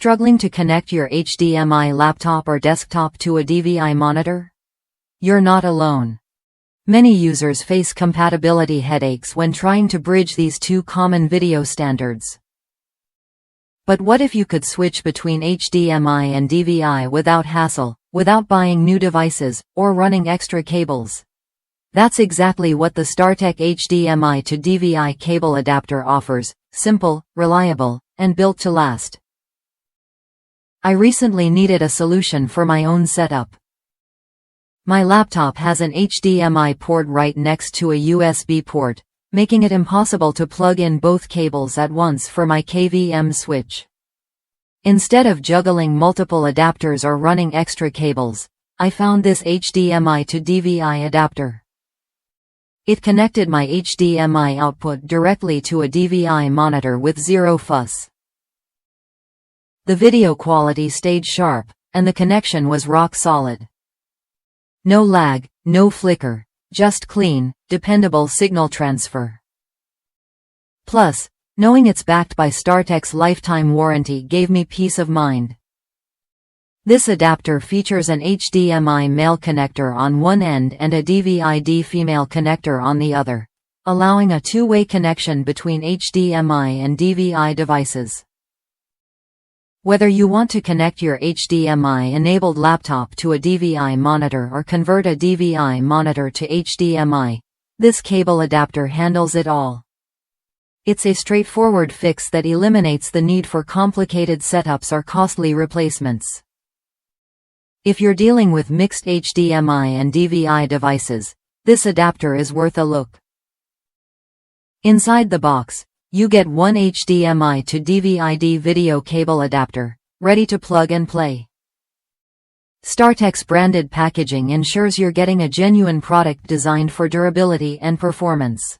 Struggling to connect your HDMI laptop or desktop to a DVI monitor? You're not alone. Many users face compatibility headaches when trying to bridge these two common video standards. But what if you could switch between HDMI and DVI without hassle, without buying new devices, or running extra cables? That's exactly what the StarTech HDMI to DVI cable adapter offers: simple, reliable, and built to last. I recently needed a solution for my own setup. My laptop has an HDMI port right next to a USB port, making it impossible to plug in both cables at once for my KVM switch. Instead of juggling multiple adapters or running extra cables, I found this HDMI to DVI adapter. It connected my HDMI output directly to a DVI monitor with zero fuss. The video quality stayed sharp, and the connection was rock solid. No lag, no flicker, just clean, dependable signal transfer. Plus, knowing it's backed by StarTech's lifetime warranty gave me peace of mind. This adapter features an HDMI male connector on one end and a DVI-D female connector on the other, allowing a two-way connection between HDMI and DVI devices. Whether you want to connect your HDMI-enabled laptop to a DVI monitor or convert a DVI monitor to HDMI, this cable adapter handles it all. It's a straightforward fix that eliminates the need for complicated setups or costly replacements. If you're dealing with mixed HDMI and DVI devices, this adapter is worth a look. Inside the box, you get one HDMI to DVI-D video cable adapter, ready to plug and play. StarTech's branded packaging ensures you're getting a genuine product designed for durability and performance.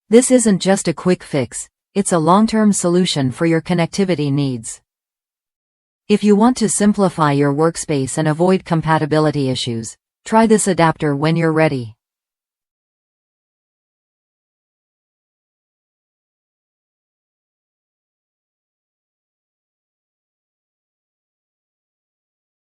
This isn't just a quick fix, it's a long-term solution for your connectivity needs. If you want to simplify your workspace and avoid compatibility issues, try this adapter when you're ready.